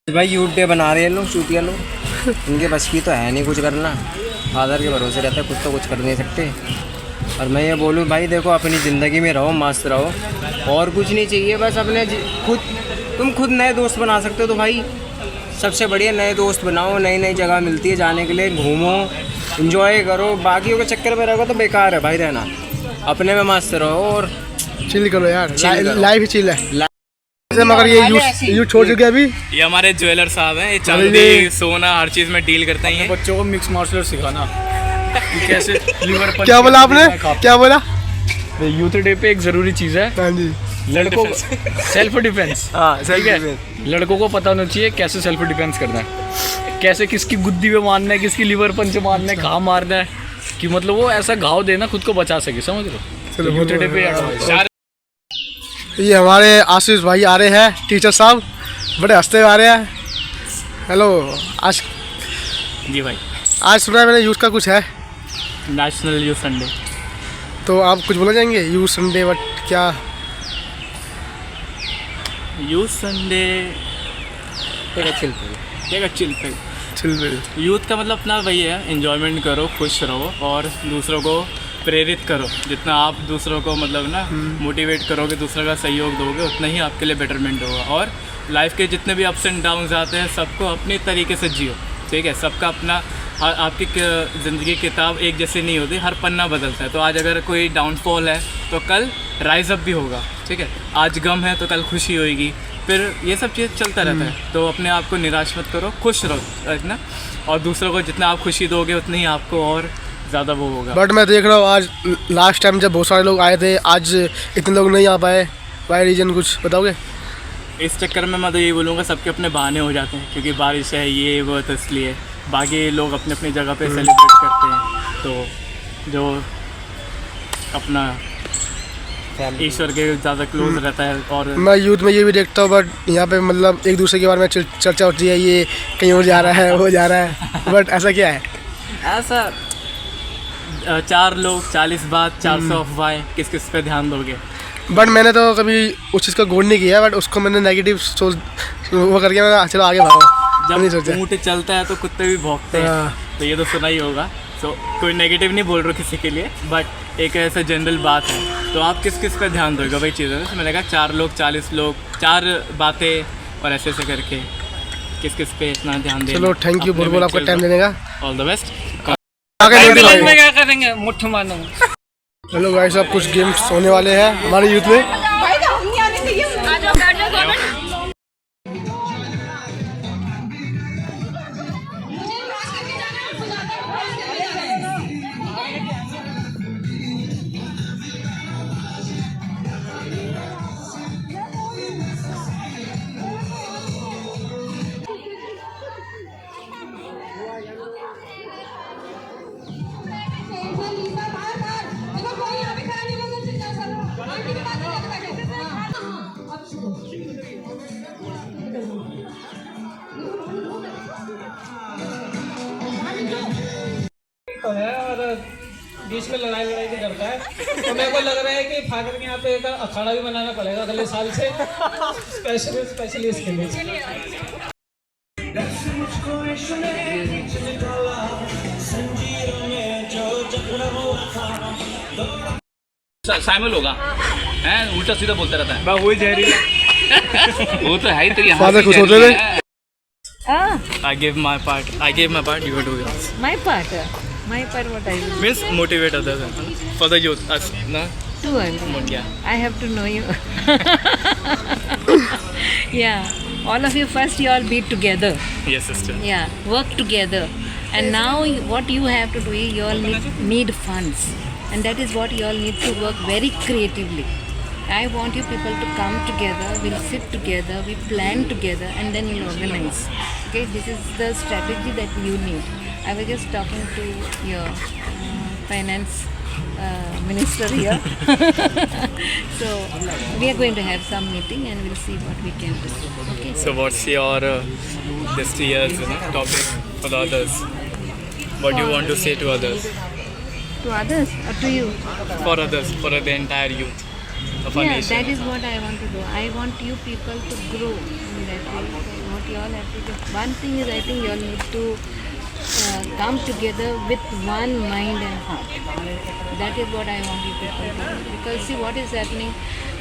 भाई youth day बना रहे हैं लोग, चूतिया लोग। इनके बस की तो है नहीं कुछ करना, फादर के भरोसे रहता है, खुद तो कुछ कर नहीं सकते। और मैं ये बोलूँ भाई देखो, अपनी ज़िंदगी में रहो, मस्त रहो, और कुछ नहीं चाहिए। बस अपने तुम खुद नए दोस्त बना सकते हो तो भाई सबसे बढ़िया नए दोस्त बनाओ। नई नई जगह मिलती है जाने के लिए, घूमो, इंजॉय करो। बाकियों के चक्कर में रहोगे तो बेकार है भाई रहना। अपने में मस्त रहो और चिल करो यार, लाइफ ही चिल है। मगर ये यूज छोड़ चुके अभी। ये हमारे ज्वेलर साहब हैं, ये चांदी सोना हर चीज में डील करते हैं। बच्चों को मिक्स मार्शल आर्ट सिखाना कैसे लीवर पर। क्या बोला आपने, क्या बोला? यूथ डे पे एक जरूरी चीज है, हाँ जी, लड़कों सेल्फ डिफेंस। हाँ ठीक है, लड़कों को पता होना चाहिए कैसे सेल्फ डिफेंस करना है, कैसे किसकी गुद्दी पे मारना है, किसकी लीवर पंच मारना है, कहाँ मारना है, कि मतलब वो ऐसा घाव देना खुद को बचा सके, समझ लो। यूथ डे पे एडवाइस। ये हमारे आशीष भाई आ रहे हैं, टीचर साहब बड़े हंसते हुए आ रहे हैं। हेलो, आज जी भाई, आज सुना है मैंने यूथ का कुछ है, नेशनल यूथ संडे। तो आप कुछ बोलना चाहेंगे? यूथ संडे बट क्या? यूथ संडे चिल यूथ का मतलब अपना वही है, एंजॉयमेंट करो, खुश रहो और दूसरों को प्रेरित करो। जितना आप दूसरों को मतलब ना मोटिवेट करोगे, दूसरों का सहयोग दोगे, उतना ही आपके लिए बेटरमेंट होगा। और लाइफ के जितने भी अप्स एंड डाउन्स आते हैं सबको अपने तरीके से जियो, ठीक है। सबका अपना, आपकी ज़िंदगी की किताब एक जैसे नहीं होती, हर पन्ना बदलता है। तो आज अगर कोई डाउनफॉल है तो कल राइज अप भी होगा, ठीक है। आज गम है तो कल खुशी होएगी, फिर ये सब चीज़ चलता रहता है। तो अपने आप को निराश मत करो, खुश रहो ना, और दूसरों को जितना आप खुशी दोगे उतनी ही आपको और ज़्यादा वो होगा। बट मैं देख रहा हूँ आज लास्ट टाइम जब बहुत सारे लोग आए थे, आज इतने लोग नहीं आ पाए, वाई रीजन कुछ बताओगे? इस चक्कर में मैं तो यही बोलूँगा, सबके अपने बहाने हो जाते हैं, क्योंकि बारिश है ये वो, तो इसलिए बाकी लोग अपने अपनी जगह पे सेलिब्रेट करते हैं। तो जो अपना ईश्वर के ज़्यादा क्लोज रहता है। और मैं यूथ में ये भी देखता हूँ, बट यहाँ पे मतलब एक दूसरे के बारे में चर्चा होती है, ये कहीं और जा रहा है, वो जा रहा है, बट ऐसा क्या है? ऐसा 4 लोग 40 बात 400 अफवाहें, किस किस पे ध्यान दोगे? बट मैंने तो कभी उस चीज़ का गौर नहीं किया, बट उसको मैंने नेगेटिव सोच वो करके मैं चलो आगे भागो। जब ऊँट चलता है तो कुत्ते भी भौंकते हैं, तो ये तो सुना ही होगा। सो कोई नेगेटिव नहीं बोल रहा किसी के लिए, बट एक ऐसा जनरल बात है। तो आप किस किस पे ध्यान दोगे वही चीज़ है। तो मैंने कहा 4 लोग 40 लोग 4 बातें, और ऐसे ऐसे करके किस किस पे इतना ध्यान देना। चलो थैंक यू बहुत बहुत आपका टाइम देने का। All the best. क्या करेंगे, मुट्ठ मानो। हेलो भाई साहब, कुछ गेम्स होने वाले हैं हमारे यूथ में। तो है और बीच में लड़ाई भी करता है, तो मेरे को लग रहा है कि फादर के यहाँ पे एक अखाड़ा भी बनाना पड़ेगा अगले साल से, स्पेशली इसके लिए। साइमल होगा हैं, उल्टा सीधा बोलता रहता है। बस वही जहरीला वो तो है ही, तो यहाँ फादर खुश होते थे। I gave my part, you go do yours. My part, what I do? Means motivate others for the youth, us, no? To earn. Yeah. I have to know you. Yeah, all of you first, you all be together. Yes, sister. Yeah, work together. And now what you have to do is you all need funds. And that is what you all need to work very creatively. I want you people to come together, we'll sit together, we plan together, and then you'll organize. Okay, this is the strategy that you need. I was just talking to your finance minister here. So we are going to have some meeting and we'll see what we can do. Okay. So what's your this year's topic for the others? What do you want to say to others? To others or to you? For others, for the entire youth of our Yeah, nation. that is what I want to do. I want you people to grow in that way. What you you all have to do. One thing is, I think you all need to come together with one mind and heart. That is what I want you people to do. Because see what is happening,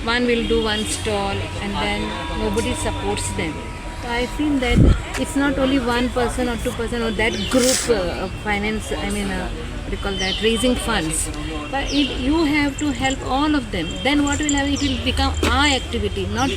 one will do one stall and then nobody supports them. So I feel that it's not only one person or two person or that group of finance, what do you call that, raising funds. But you have to help all of them. Then what will happen, it will become our activity, not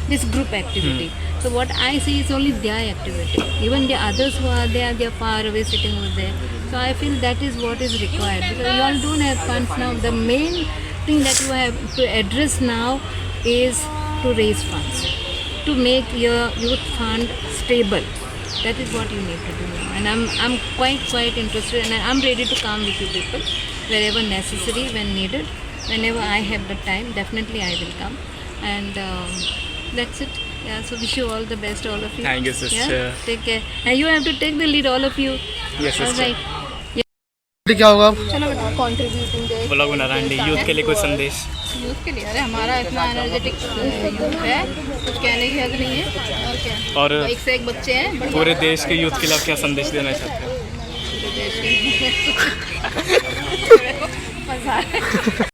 this group activity. So what I see is only their activity. Even the others who are there, they are far away sitting over there. So I feel that is what is required. Because you all don't have funds now. The main thing that you have to address now is to raise funds, to make your youth fund stable. That is what you need to do now. And I'm quite interested, and I'm ready to come with you people wherever necessary, when needed. Whenever I have the time, definitely I will come. And that's it. Yeah, so wish you all the best, all of you. Thank you, sister. Yeah, take care. And you have to take the lead, all of you. Yes, All sister. right. क्या होगा अब? चलो बेटा contributing day blog बना रहा है youth के लिए कुछ संदेश। यूथ के लिए। अरे हमारा इतना एनर्जेटिक यूथ है, कुछ कहने की हद नहीं है। और क्या, और एक से एक बच्चे हैं, बढ़िया। पूरे देश के यूथ के लिए आप क्या संदेश देना चाहते हैं? पूरे देश के मजा आ रहा है।